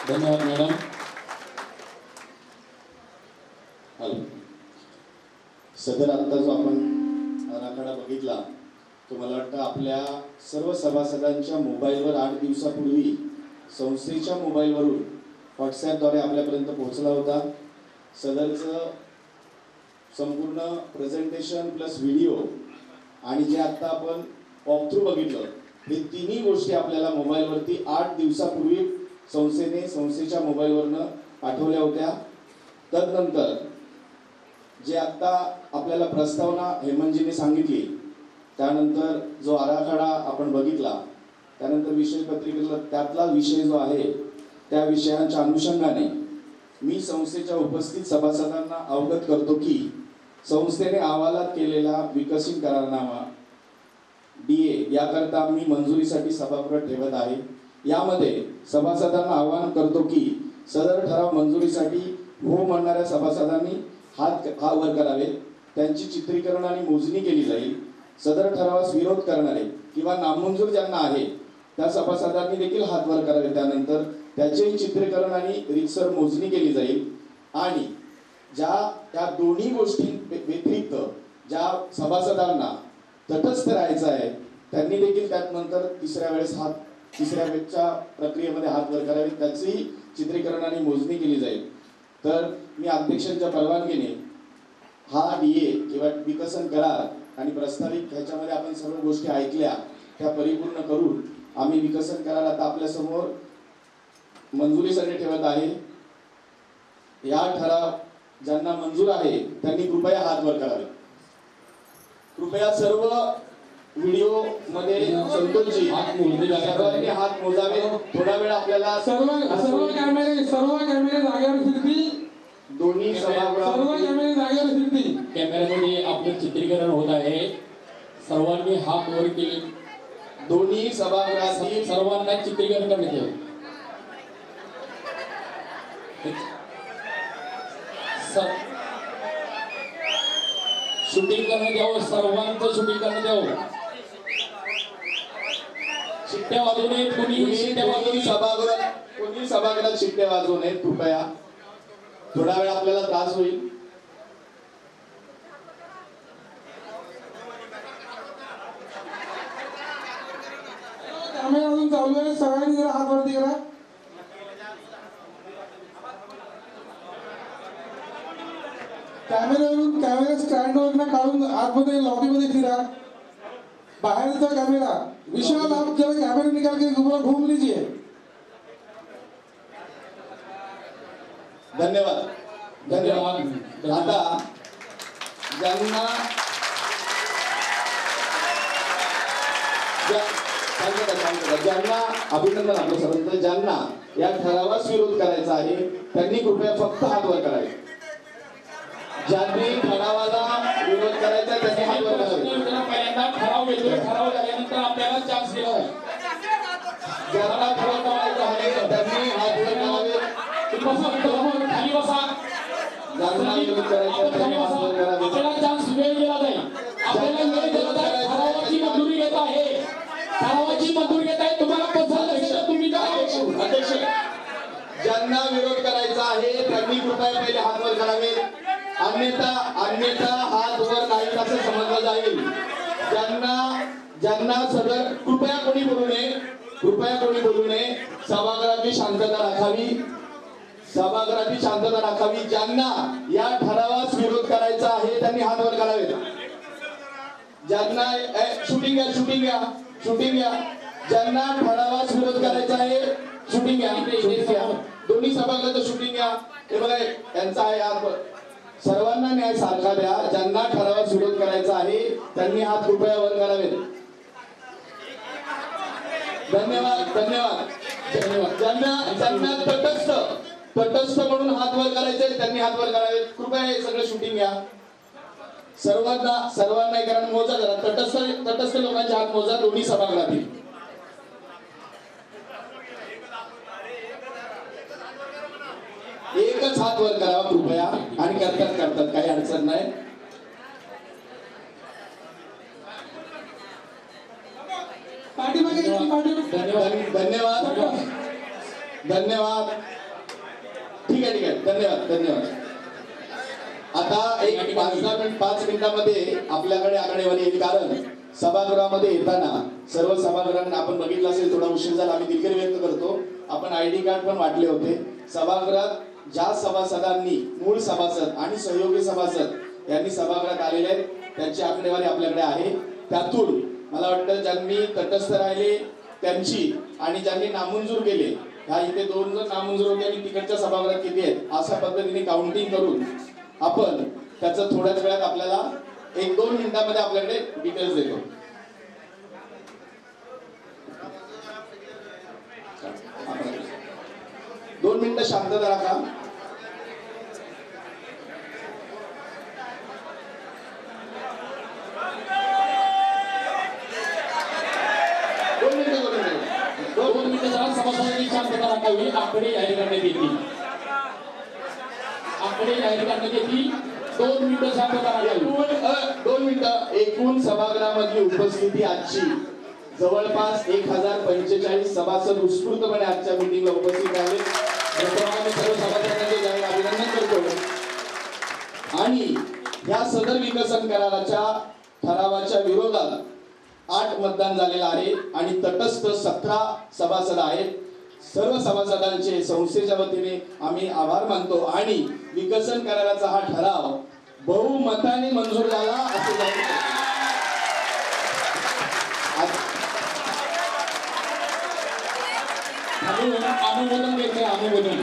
धन्यवाद मॅडम. सदर आत्ता जो आपण आराखडा बघितला तो मला वाटतं आपल्या सर्व सभासदांच्या मोबाईलवर 8 दिवसापूर्वी संस्थेच्या मोबाईलवरून व्हॉट्सॲपद्वारे आपल्यापर्यंत पोहोचला होता. सदरचं संपूर्ण प्रेझेंटेशन प्लस व्हिडिओ आणि जे आत्ता आपण वॉकथ्रू बघितलं हे तिन्ही गोष्टी आपल्याला मोबाईलवरती 8 दिवसापूर्वी संस्थेच्या मोबाईलवरनं पाठवल्या होत्या. तदनंतर जे आत्ता आपल्याला प्रस्तावना हेमंतजीने सांगितली, त्यानंतर जो आराखडा आपण बघितला, त्यानंतर विषय पत्रिकेला त्यातला विषय जो आहे त्या विषयांच्या अनुषंगाने मी संस्थेच्या उपस्थित सभासदांना अवगत करतो की संस्थेने अहवालात केलेला विकसित करारनामा DA याकरता मी मंजुरीसाठी सभागृहात ठेवत आहे. यामध्ये सभासदांना आवाहन करतो की सदर ठराव मंजुरीसाठी हो म्हणणाऱ्या सभासदांनी हात वर करावे. त्यांची चित्रीकरण आणि मोजणी केली जाईल. सदर ठरावास विरोध करणारे किंवा नामंजूर ज्यांना आहे त्या सभासदांनी देखील हात वर करावे. त्यानंतर त्याचेही चित्रीकरण आणि रीतसर मोजणी केली जाईल. आणि त्या दोन्ही गोष्टी व्यतिरिक्त ज्या सभासदांना तटस्थ राहायचं आहे त्यांनी देखील त्यात नंतर तिसऱ्या वेळच्या प्रक्रियेमध्ये हात वर करावे. त्याचीही चित्रीकरण आणि मोजणी केली जाईल. तर मी अध्यक्षांच्या परवानगीने हा DA किंवा विकसन करार आणि प्रस्तावित ह्याच्यामध्ये आपण सर्व गोष्टी ऐकल्या त्या परिपूर्ण करून आम्ही विकसन करार आता आपल्या समोर मंजुरीसाठी ठेवत आहे. या ठराव ज्यांना मंजूर आहे त्यांनी कृपया हात वर करावे. कृपया सर्व व्हिडिओ मध्ये संतोषजी सर्वांनी हात मोजावे. थोडा वेळ आपल्याला सर्व कॅमेरे जागेवर फिरतील. दोन्ही सभागृहात सर्व कॅमेरे जागेवर फिरतील. कॅमेऱ्यामध्ये आपलं चित्रीकरण होत आहे. सर्वांनी हात वर केले. दोन्ही सभागृहातील सर्वांना चित्रीकरण करण्यात येईल. शूटिंग करण्यात यावं. सर्वांचं शूटिंग करण्यात यावं. शिट्ट्या वाजवू नये. कोणी सभागृहात शिट्ट्या वाजवू नये कृपया. थोडा वेळ आपल्याला त्रास होईल. कॅमेरा अजून चालू आहे. सगळ्यांनी जरा हात वरती करा. कॅमेरा स्टँडवर काढून आतमध्ये लॉबीमध्ये फिरा. बाहेरचा कॅमेरा विशाल आप जरा कॅमेरा निकाल के घूम लीजिए. धन्यवाद. आता ज्यांना अभिनंदन आपलं सर्वांचं. ज्यांना या ठरावास विरोध करायचा आहे त्यांनी कृपया फक्त हात वर करावे. ज्यांनी ठरावाला विरोध करायचा त्यांनी हात वर करावे. पहिल्यांदा ठराव घेतोय. ठराव झाल्यानंतर आपल्याला चान्स दिला आहे. ज्यांना ठराव करायचा आहे त्यांनी हात वर करावे. खाली बसा. ज्यांना विरोध करायचा त्यांनी हात वर करावे. आपल्याला चान्स वेळ दिला जाईल. आपल्याला वेळ दिला जाईल. ठरावाची मंजुरी घेत आहे. ठरावाची मंजुरी घेत आहे. तुम्हाला पसंत असेल तर तुम्ही अध्यक्ष ज्यांना विरोध करायचा आहे त्यांनी कृपया पहिले हात वर करावे. अन्यथा हात वर नाही असं समजलं जाईल. ज्यांना सदर कृपया कोणी बोलू नये. सभागृहाची शांतता राखावी. ज्यांना या ठरावास विरोध करायचा आहे त्यांनी हात वर करावे. ज्यांना शूटिंग घ्या. ज्यांना ठरावास विरोध करायचा आहे शूटिंग घ्या. दोन्ही सभागृहाचं शूटिंग घ्या. हे बघा यांचा आहे. सर्वांना न्याय सारखा द्या. ज्यांना ठरावास विरोध करायचा आहे त्यांनी हात कृपया वर करावेत. धन्यवाद. ज्यांना तटस्थ म्हणून हात वर करायचे त्यांनी हात वर करावेत. कृपया हे सगळं शूटिंग घ्या. सर्वांना कारण मोजा जरा. तटस्थ लोकांचे हात मोजा दोन्ही सभागृहातील. एकच हात वर करावा कृपया. आणि करतात काही अडचण नाही. पाठीमागे धन्यवाद. धन्यवाद. ठीक आहे, ठीक आहे. धन्यवाद, धन्यवाद. आता एक 5 मिनिटांमध्ये आपल्याकडे आकडेवारी येईल, कारण सभागृहामध्ये येताना सर्व सभागृहांना आपण बघितलं असेल, थोडा उशीर झाला, आम्ही दिलगिरी व्यक्त करतो. आपण ID कार्ड पण वाटले होते. सभागृहात ज्या सभासदांनी, मूळ सभासद आणि सहयोगी सभासद यांनी सभागृहात आलेले आहेत, त्यांची आकडेवारी आपल्याकडे आहे. त्यातून मला वाटतं ज्यांनी तटस्थ राहिले त्यांची आणि ज्यांनी नामंजूर केले, ह्या इथे 2 जण नामंजूर होते आणि तिकडच्या सभागृहात किती आहेत, अशा पद्धतीने काउंटिंग करून आपण त्याचं थोड्याच वेळात आपल्याला 1-2 मिनिटांमध्ये आपल्याकडे डिटेल्स देतो. आपण 2 मिनिटं शांतता राखा. दोन मिनिटं जरा सभासदांनी शांतता राखावी. आकडे जाहीर करण्यात येतील. आकडे जाहीर करण्यात येतील. 2 मिनिटं शांतता राखावी. 2 मिनिटं. एकूण सभागृहामधली उपस्थिती आजची जवळपास 1045 सभासद उत्स्फूर्तपणे आजच्या मीटिंगला उपस्थित राहिले. त्यामुळे मी सर्व सभासदांचे जाहीर अभिनंदन करतो. आणि या सदर विकसन कराराच्या ठरावाच्या विरोधात 8 मतदान झालेलं आहे आणि तटस्थ 17 सभासद आहेत. सर्व सभासदांचे संस्थेच्या वतीने आम्ही आभार मानतो आणि विकसन कराराचा हा ठराव बहुमताने मंजूर झाला असे जाहीर करतो. अनुमोदन घेतलंय. अनुमोदन